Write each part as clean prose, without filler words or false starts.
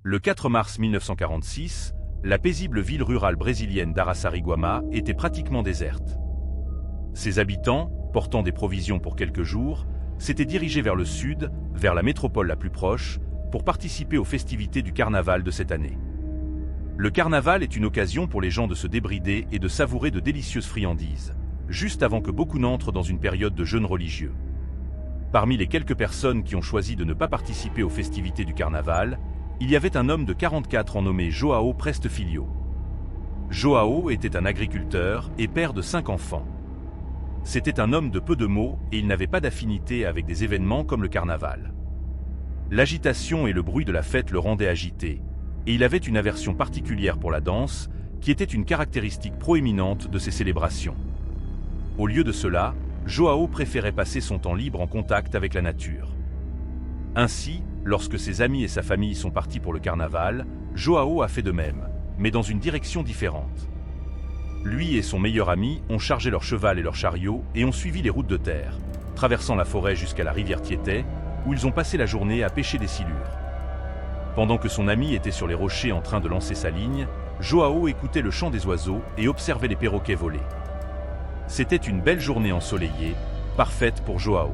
Le 4 mars 1946, la paisible ville rurale brésilienne d'Araçariguama était pratiquement déserte. Ses habitants, portant des provisions pour quelques jours, s'étaient dirigés vers le sud, vers la métropole la plus proche, pour participer aux festivités du carnaval de cette année. Le carnaval est une occasion pour les gens de se débrider et de savourer de délicieuses friandises, juste avant que beaucoup n'entrent dans une période de jeûne religieux. Parmi les quelques personnes qui ont choisi de ne pas participer aux festivités du carnaval, il y avait un homme de 44 ans nommé João Preste Filho. João était un agriculteur et père de 5 enfants. C'était un homme de peu de mots et il n'avait pas d'affinité avec des événements comme le carnaval. L'agitation et le bruit de la fête le rendaient agité, et il avait une aversion particulière pour la danse, qui était une caractéristique proéminente de ces célébrations. Au lieu de cela, João préférait passer son temps libre en contact avec la nature. Ainsi, lorsque ses amis et sa famille sont partis pour le carnaval, João a fait de même, mais dans une direction différente. Lui et son meilleur ami ont chargé leur cheval et leur chariot et ont suivi les routes de terre, traversant la forêt jusqu'à la rivière Tietê, où ils ont passé la journée à pêcher des silures. Pendant que son ami était sur les rochers en train de lancer sa ligne, João écoutait le chant des oiseaux et observait les perroquets voler. C'était une belle journée ensoleillée, parfaite pour João.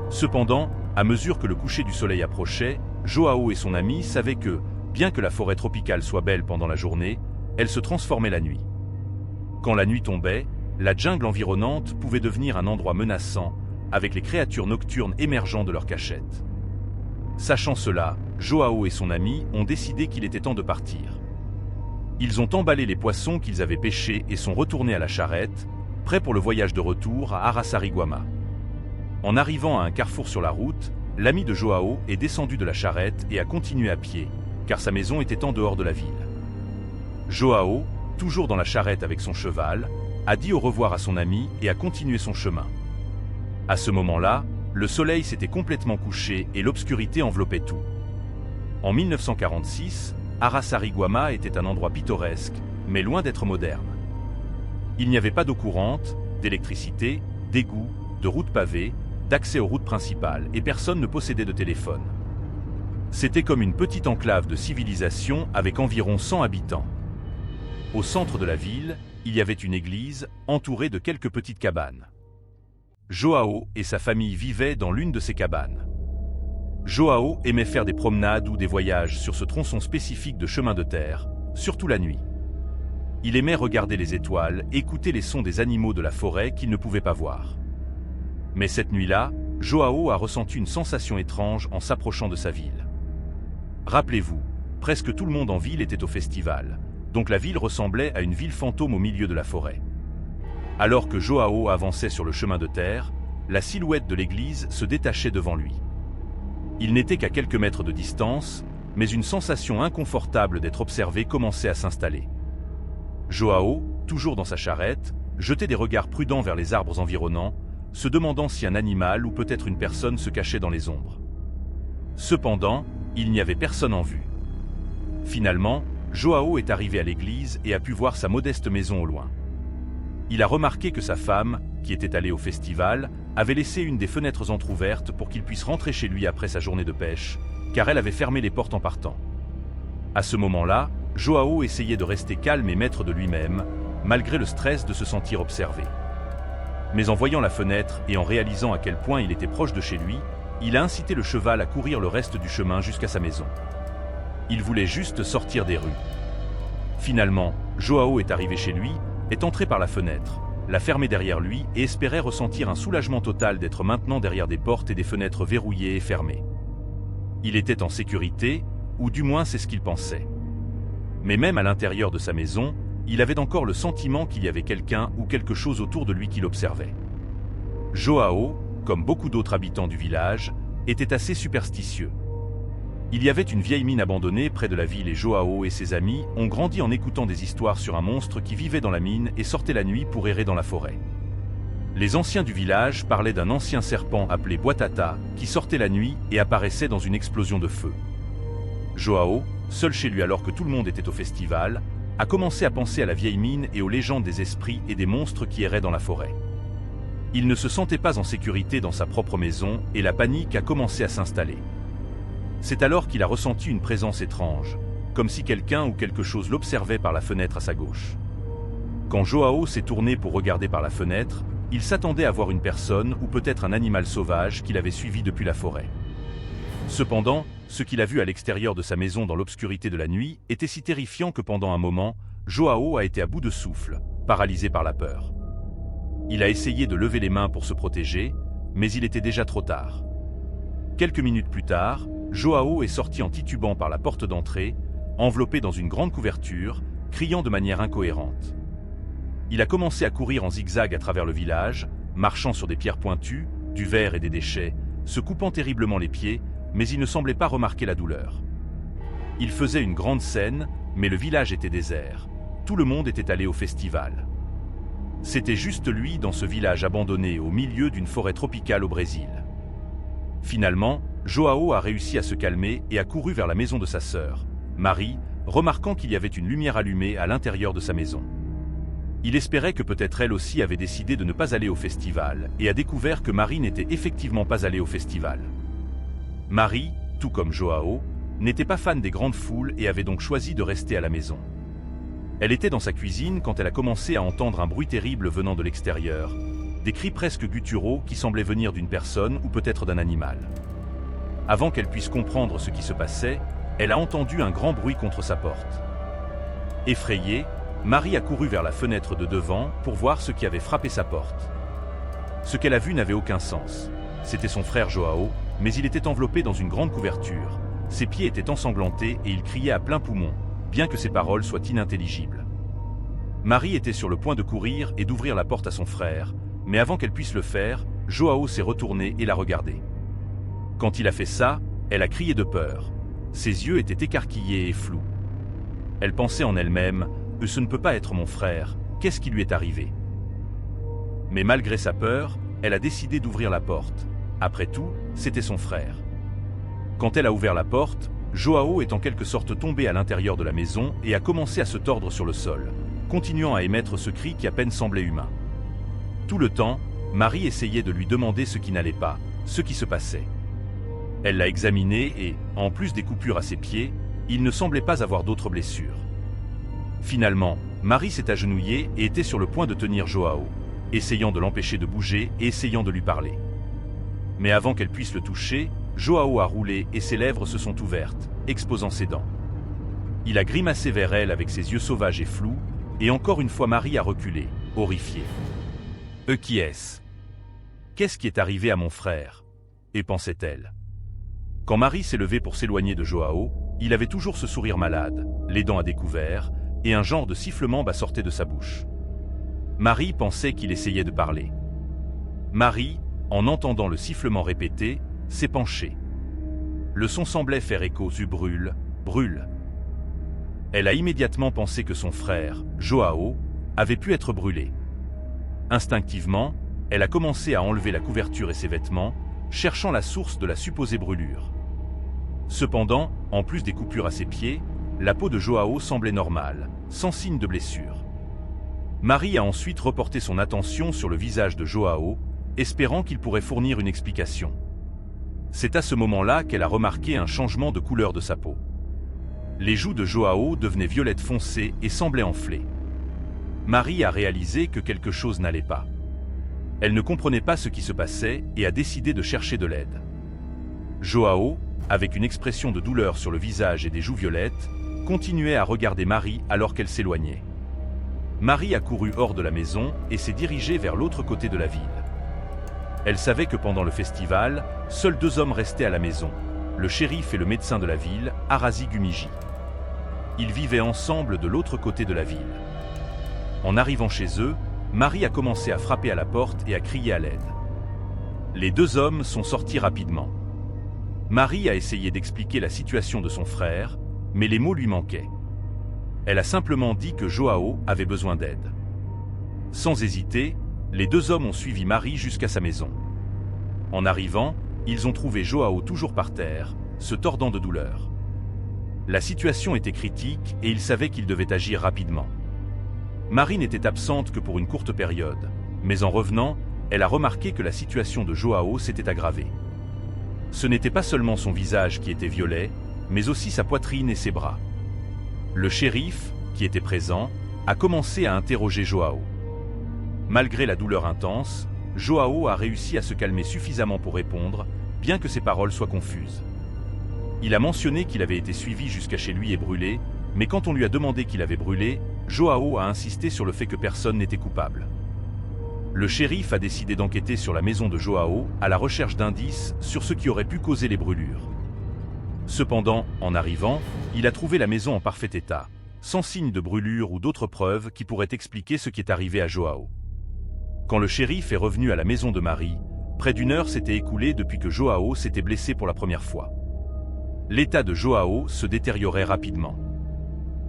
Cependant, à mesure que le coucher du soleil approchait, João et son ami savaient que, bien que la forêt tropicale soit belle pendant la journée, elle se transformait la nuit. Quand la nuit tombait, la jungle environnante pouvait devenir un endroit menaçant, avec les créatures nocturnes émergeant de leur cachette. Sachant cela, João et son ami ont décidé qu'il était temps de partir. Ils ont emballé les poissons qu'ils avaient pêchés et sont retournés à la charrette, prêts pour le voyage de retour à Araçariguama. En arrivant à un carrefour sur la route, l'ami de João est descendu de la charrette et a continué à pied, car sa maison était en dehors de la ville. João, toujours dans la charrette avec son cheval, a dit au revoir à son ami et a continué son chemin. À ce moment-là, le soleil s'était complètement couché et l'obscurité enveloppait tout. En 1946, Araçariguama était un endroit pittoresque, mais loin d'être moderne. Il n'y avait pas d'eau courante, d'électricité, d'égouts, de routes pavées, d'accès aux routes principales et personne ne possédait de téléphone. C'était comme une petite enclave de civilisation avec environ 100 habitants. Au centre de la ville, il y avait une église entourée de quelques petites cabanes. João et sa famille vivaient dans l'une de ces cabanes. João aimait faire des promenades ou des voyages sur ce tronçon spécifique de chemin de terre, surtout la nuit. Il aimait regarder les étoiles, écouter les sons des animaux de la forêt qu'il ne pouvait pas voir. Mais cette nuit-là, João a ressenti une sensation étrange en s'approchant de sa ville. Rappelez-vous, presque tout le monde en ville était au festival, donc la ville ressemblait à une ville fantôme au milieu de la forêt. Alors que João avançait sur le chemin de terre, la silhouette de l'église se détachait devant lui. Il n'était qu'à quelques mètres de distance, mais une sensation inconfortable d'être observé commençait à s'installer. João, toujours dans sa charrette, jetait des regards prudents vers les arbres environnants, se demandant si un animal ou peut-être une personne se cachait dans les ombres. Cependant, il n'y avait personne en vue. Finalement, João est arrivé à l'église et a pu voir sa modeste maison au loin. Il a remarqué que sa femme, qui était allée au festival, avait laissé une des fenêtres entr'ouvertes pour qu'il puisse rentrer chez lui après sa journée de pêche, car elle avait fermé les portes en partant. À ce moment-là, João essayait de rester calme et maître de lui-même, malgré le stress de se sentir observé. Mais en voyant la fenêtre et en réalisant à quel point il était proche de chez lui, il a incité le cheval à courir le reste du chemin jusqu'à sa maison. Il voulait juste sortir des rues. Finalement, João est arrivé chez lui, est entré par la fenêtre, l'a fermé derrière lui et espérait ressentir un soulagement total d'être maintenant derrière des portes et des fenêtres verrouillées et fermées. Il était en sécurité, ou du moins c'est ce qu'il pensait. Mais même à l'intérieur de sa maison, il avait encore le sentiment qu'il y avait quelqu'un ou quelque chose autour de lui qui l'observait. João, comme beaucoup d'autres habitants du village, était assez superstitieux. Il y avait une vieille mine abandonnée près de la ville et João et ses amis ont grandi en écoutant des histoires sur un monstre qui vivait dans la mine et sortait la nuit pour errer dans la forêt. Les anciens du village parlaient d'un ancien serpent appelé Boitata qui sortait la nuit et apparaissait dans une explosion de feu. João, seul chez lui alors que tout le monde était au festival, a commencé à penser à la vieille mine et aux légendes des esprits et des monstres qui erraient dans la forêt. Il ne se sentait pas en sécurité dans sa propre maison et la panique a commencé à s'installer. C'est alors qu'il a ressenti une présence étrange, comme si quelqu'un ou quelque chose l'observait par la fenêtre à sa gauche. Quand Joao s'est tourné pour regarder par la fenêtre, il s'attendait à voir une personne ou peut-être un animal sauvage qu'il avait suivi depuis la forêt. Cependant, ce qu'il a vu à l'extérieur de sa maison dans l'obscurité de la nuit était si terrifiant que pendant un moment, Joao a été à bout de souffle, paralysé par la peur. Il a essayé de lever les mains pour se protéger, mais il était déjà trop tard. Quelques minutes plus tard, Joao est sorti en titubant par la porte d'entrée, enveloppé dans une grande couverture, criant de manière incohérente. Il a commencé à courir en zigzag à travers le village, marchant sur des pierres pointues, du verre et des déchets, se coupant terriblement les pieds, mais il ne semblait pas remarquer la douleur. Il faisait une grande scène, mais le village était désert. Tout le monde était allé au festival. C'était juste lui dans ce village abandonné au milieu d'une forêt tropicale au Brésil. Finalement, Joao a réussi à se calmer et a couru vers la maison de sa sœur, Marie, remarquant qu'il y avait une lumière allumée à l'intérieur de sa maison. Il espérait que peut-être elle aussi avait décidé de ne pas aller au festival et a découvert que Marie n'était effectivement pas allée au festival. Marie, tout comme Joao, n'était pas fan des grandes foules et avait donc choisi de rester à la maison. Elle était dans sa cuisine quand elle a commencé à entendre un bruit terrible venant de l'extérieur, des cris presque gutturaux qui semblaient venir d'une personne ou peut-être d'un animal. Avant qu'elle puisse comprendre ce qui se passait, elle a entendu un grand bruit contre sa porte. Effrayée, Marie a couru vers la fenêtre de devant pour voir ce qui avait frappé sa porte. Ce qu'elle a vu n'avait aucun sens. C'était son frère Joao, mais il était enveloppé dans une grande couverture. Ses pieds étaient ensanglantés et il criait à plein poumon, bien que ses paroles soient inintelligibles. Marie était sur le point de courir et d'ouvrir la porte à son frère, mais avant qu'elle puisse le faire, Joao s'est retourné et l'a regardé. Quand il a fait ça, elle a crié de peur. Ses yeux étaient écarquillés et flous. Elle pensait en elle-même, « Ce ne peut pas être mon frère, qu'est-ce qui lui est arrivé ?» Mais malgré sa peur, elle a décidé d'ouvrir la porte. Après tout, c'était son frère. Quand elle a ouvert la porte, Joao est en quelque sorte tombé à l'intérieur de la maison et a commencé à se tordre sur le sol, continuant à émettre ce cri qui à peine semblait humain. Tout le temps, Marie essayait de lui demander ce qui n'allait pas, ce qui se passait. Elle l'a examiné et, en plus des coupures à ses pieds, il ne semblait pas avoir d'autres blessures. Finalement, Marie s'est agenouillée et était sur le point de tenir Joao, essayant de l'empêcher de bouger et essayant de lui parler. Mais avant qu'elle puisse le toucher, Joao a roulé et ses lèvres se sont ouvertes, exposant ses dents. Il a grimacé vers elle avec ses yeux sauvages et flous, et encore une fois Marie a reculé, horrifiée. « Qui est-ce ? Qu'est-ce qui est arrivé à mon frère ?» et pensait-elle. Quand Marie s'est levée pour s'éloigner de Joao, il avait toujours ce sourire malade, les dents à découvert, et un genre de sifflement bas sortait de sa bouche. Marie pensait qu'il essayait de parler. Marie, en entendant le sifflement répété, s'est penchée. Le son semblait faire écho « brûle, brûle ». Elle a immédiatement pensé que son frère, Joao, avait pu être brûlé. Instinctivement, elle a commencé à enlever la couverture et ses vêtements, cherchant la source de la supposée brûlure. Cependant, en plus des coupures à ses pieds, la peau de Joao semblait normale, sans signe de blessure. Marie a ensuite reporté son attention sur le visage de Joao, espérant qu'il pourrait fournir une explication. C'est à ce moment-là qu'elle a remarqué un changement de couleur de sa peau. Les joues de Joao devenaient violettes foncées et semblaient enflées. Marie a réalisé que quelque chose n'allait pas. Elle ne comprenait pas ce qui se passait et a décidé de chercher de l'aide. Joao, avec une expression de douleur sur le visage et des joues violettes, continuait à regarder Marie alors qu'elle s'éloignait. Marie a couru hors de la maison et s'est dirigée vers l'autre côté de la ville. Elle savait que pendant le festival, seuls 2 hommes restaient à la maison, le shérif et le médecin de la ville, Arazi Gumiji. Ils vivaient ensemble de l'autre côté de la ville. En arrivant chez eux, Marie a commencé à frapper à la porte et à crier à l'aide. Les 2 hommes sont sortis rapidement. Marie a essayé d'expliquer la situation de son frère, mais les mots lui manquaient. Elle a simplement dit que Joao avait besoin d'aide. Sans hésiter, les 2 hommes ont suivi Marie jusqu'à sa maison. En arrivant, ils ont trouvé Joao toujours par terre, se tordant de douleur. La situation était critique et ils savaient qu'ils devaient agir rapidement. Marie n'était absente que pour une courte période, mais en revenant, elle a remarqué que la situation de Joao s'était aggravée. Ce n'était pas seulement son visage qui était violet, mais aussi sa poitrine et ses bras. Le shérif, qui était présent, a commencé à interroger Joao. Malgré la douleur intense, Joao a réussi à se calmer suffisamment pour répondre, bien que ses paroles soient confuses. Il a mentionné qu'il avait été suivi jusqu'à chez lui et brûlé, mais quand on lui a demandé qu'il avait brûlé, Joao a insisté sur le fait que personne n'était coupable. Le shérif a décidé d'enquêter sur la maison de Joao à la recherche d'indices sur ce qui aurait pu causer les brûlures. Cependant, en arrivant, il a trouvé la maison en parfait état, sans signe de brûlure ou d'autres preuves qui pourraient expliquer ce qui est arrivé à Joao. Quand le shérif est revenu à la maison de Marie, près d'1 heure s'était écoulée depuis que Joao s'était blessé pour la première fois. L'état de Joao se détériorait rapidement.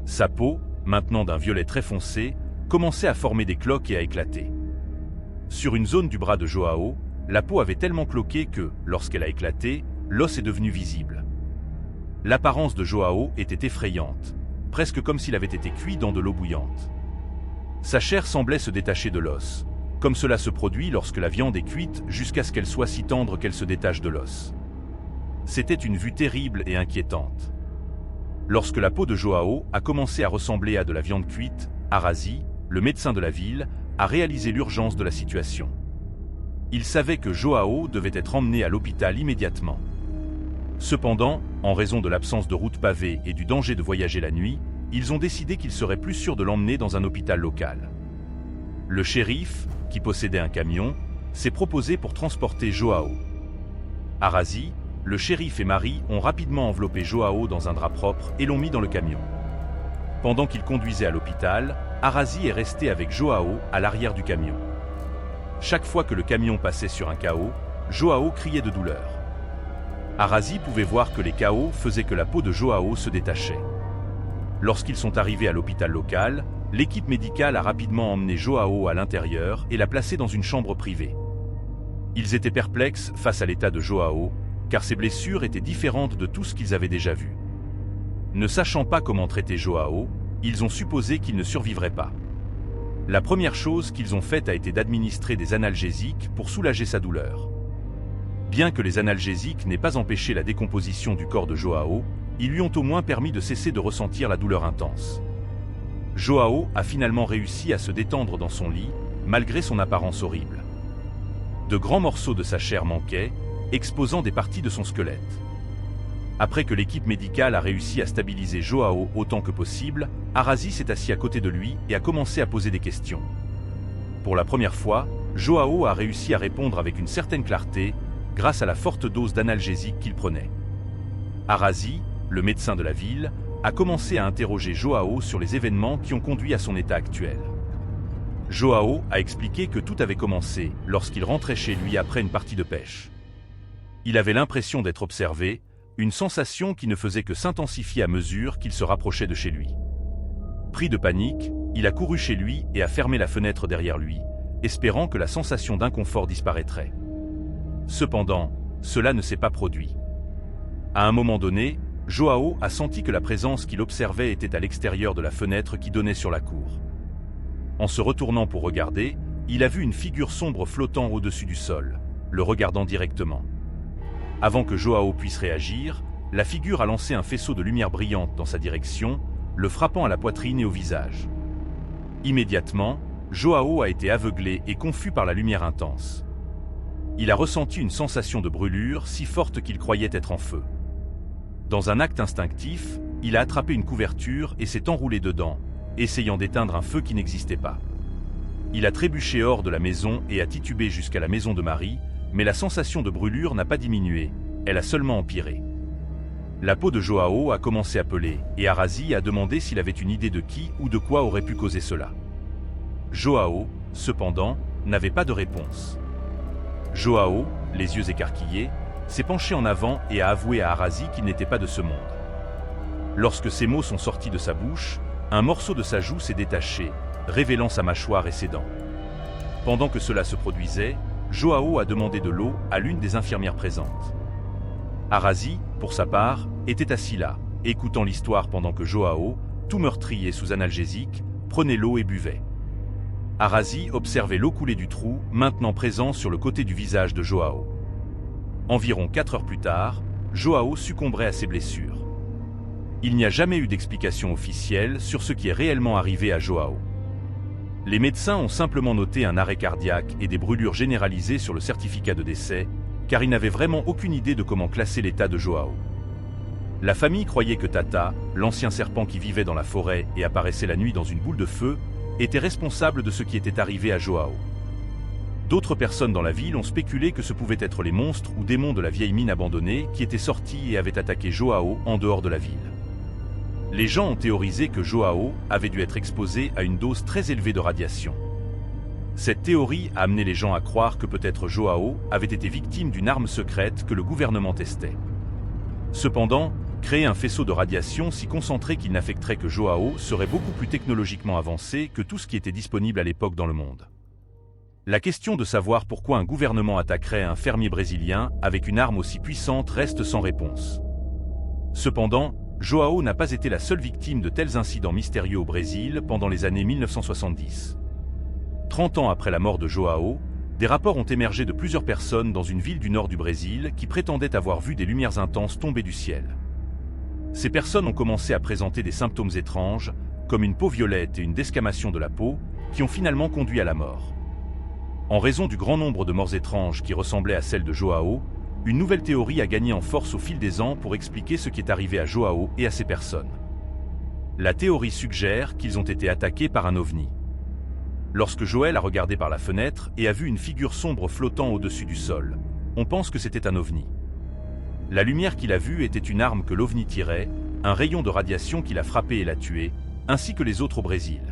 Sa peau, maintenant d'un violet très foncé, commençait à former des cloques et à éclater. Sur une zone du bras de Joao, la peau avait tellement cloqué que, lorsqu'elle a éclaté, l'os est devenu visible. L'apparence de Joao était effrayante, presque comme s'il avait été cuit dans de l'eau bouillante. Sa chair semblait se détacher de l'os, comme cela se produit lorsque la viande est cuite jusqu'à ce qu'elle soit si tendre qu'elle se détache de l'os. C'était une vue terrible et inquiétante. Lorsque la peau de Joao a commencé à ressembler à de la viande cuite, Arazi, le médecin de la ville, a réalisé l'urgence de la situation. Il savait que Joao devait être emmené à l'hôpital immédiatement. Cependant, en raison de l'absence de routes pavées et du danger de voyager la nuit, ils ont décidé qu'il serait plus sûr de l'emmener dans un hôpital local. Le shérif, qui possédait un camion, s'est proposé pour transporter Joao. Arazi, le shérif et Marie ont rapidement enveloppé Joao dans un drap propre et l'ont mis dans le camion. Pendant qu'il conduisait à l'hôpital, Arazi est resté avec Joao à l'arrière du camion. Chaque fois que le camion passait sur un chaos, Joao criait de douleur. Arazi pouvait voir que les chaos faisaient que la peau de Joao se détachait. Lorsqu'ils sont arrivés à l'hôpital local, l'équipe médicale a rapidement emmené Joao à l'intérieur et l'a placé dans une chambre privée. Ils étaient perplexes face à l'état de Joao, car ses blessures étaient différentes de tout ce qu'ils avaient déjà vu. Ne sachant pas comment traiter Joao, ils ont supposé qu'il ne survivrait pas. La première chose qu'ils ont faite a été d'administrer des analgésiques pour soulager sa douleur. Bien que les analgésiques n'aient pas empêché la décomposition du corps de Joao, ils lui ont au moins permis de cesser de ressentir la douleur intense. Joao a finalement réussi à se détendre dans son lit, malgré son apparence horrible. De grands morceaux de sa chair manquaient, exposant des parties de son squelette. Après que l'équipe médicale a réussi à stabiliser Joao autant que possible, Arazi s'est assis à côté de lui et a commencé à poser des questions. Pour la première fois, Joao a réussi à répondre avec une certaine clarté, grâce à la forte dose d'analgésique qu'il prenait. Arazi, le médecin de la ville, a commencé à interroger Joao sur les événements qui ont conduit à son état actuel. Joao a expliqué que tout avait commencé lorsqu'il rentrait chez lui après une partie de pêche. Il avait l'impression d'être observé, une sensation qui ne faisait que s'intensifier à mesure qu'il se rapprochait de chez lui. Pris de panique, il a couru chez lui et a fermé la fenêtre derrière lui, espérant que la sensation d'inconfort disparaîtrait. Cependant, cela ne s'est pas produit. À un moment donné, Joao a senti que la présence qu'il observait était à l'extérieur de la fenêtre qui donnait sur la cour. En se retournant pour regarder, il a vu une figure sombre flottant au-dessus du sol, le regardant directement. Avant que Joao puisse réagir, la figure a lancé un faisceau de lumière brillante dans sa direction, le frappant à la poitrine et au visage. Immédiatement, Joao a été aveuglé et confus par la lumière intense. Il a ressenti une sensation de brûlure si forte qu'il croyait être en feu. Dans un acte instinctif, il a attrapé une couverture et s'est enroulé dedans, essayant d'éteindre un feu qui n'existait pas. Il a trébuché hors de la maison et a titubé jusqu'à la maison de Marie, mais la sensation de brûlure n'a pas diminué, elle a seulement empiré. La peau de Joao a commencé à peler, et Arazi a demandé s'il avait une idée de qui ou de quoi aurait pu causer cela. Joao, cependant, n'avait pas de réponse. Joao, les yeux écarquillés, s'est penché en avant et a avoué à Arazi qu'il n'était pas de ce monde. Lorsque ces mots sont sortis de sa bouche, un morceau de sa joue s'est détaché, révélant sa mâchoire et ses dents. Pendant que cela se produisait, Joao a demandé de l'eau à l'une des infirmières présentes. Arazi, pour sa part, était assis là, écoutant l'histoire pendant que Joao, tout meurtri et sous analgésique, prenait l'eau et buvait. Arazi observait l'eau couler du trou, maintenant présent sur le côté du visage de Joao. Environ 4 heures plus tard, João succomberait à ses blessures. Il n'y a jamais eu d'explication officielle sur ce qui est réellement arrivé à João. Les médecins ont simplement noté un arrêt cardiaque et des brûlures généralisées sur le certificat de décès, car ils n'avaient vraiment aucune idée de comment classer l'état de João. La famille croyait que Tata, l'ancien serpent qui vivait dans la forêt et apparaissait la nuit dans une boule de feu, était responsable de ce qui était arrivé à João. D'autres personnes dans la ville ont spéculé que ce pouvaient être les monstres ou démons de la vieille mine abandonnée qui étaient sortis et avaient attaqué João en dehors de la ville. Les gens ont théorisé que João avait dû être exposé à une dose très élevée de radiation. Cette théorie a amené les gens à croire que peut-être João avait été victime d'une arme secrète que le gouvernement testait. Cependant, créer un faisceau de radiation si concentré qu'il n'affecterait que João serait beaucoup plus technologiquement avancé que tout ce qui était disponible à l'époque dans le monde. La question de savoir pourquoi un gouvernement attaquerait un fermier brésilien avec une arme aussi puissante reste sans réponse. Cependant, João n'a pas été la seule victime de tels incidents mystérieux au Brésil pendant les années 1970. 30 ans après la mort de João, des rapports ont émergé de plusieurs personnes dans une ville du nord du Brésil qui prétendaient avoir vu des lumières intenses tomber du ciel. Ces personnes ont commencé à présenter des symptômes étranges, comme une peau violette et une desquamation de la peau, qui ont finalement conduit à la mort. En raison du grand nombre de morts étranges qui ressemblaient à celles de João, une nouvelle théorie a gagné en force au fil des ans pour expliquer ce qui est arrivé à João et à ces personnes. La théorie suggère qu'ils ont été attaqués par un ovni. Lorsque Joël a regardé par la fenêtre et a vu une figure sombre flottant au-dessus du sol, on pense que c'était un ovni. La lumière qu'il a vue était une arme que l'ovni tirait, un rayon de radiation qui l'a frappé et l'a tué, ainsi que les autres au Brésil.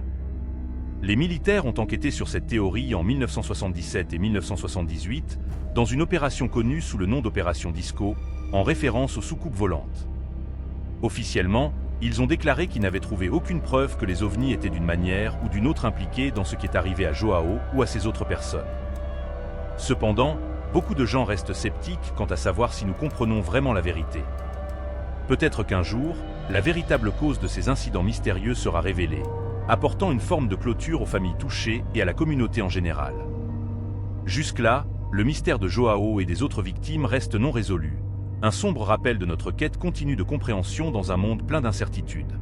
Les militaires ont enquêté sur cette théorie en 1977 et 1978 dans une opération connue sous le nom d'opération Disco, en référence aux soucoupes volantes. Officiellement, ils ont déclaré qu'ils n'avaient trouvé aucune preuve que les ovnis étaient d'une manière ou d'une autre impliqués dans ce qui est arrivé à João ou à ces autres personnes. Cependant, beaucoup de gens restent sceptiques quant à savoir si nous comprenons vraiment la vérité. Peut-être qu'un jour, la véritable cause de ces incidents mystérieux sera révélée, apportant une forme de clôture aux familles touchées et à la communauté en général. Jusque-là, le mystère de João et des autres victimes reste non résolu, un sombre rappel de notre quête continue de compréhension dans un monde plein d'incertitudes.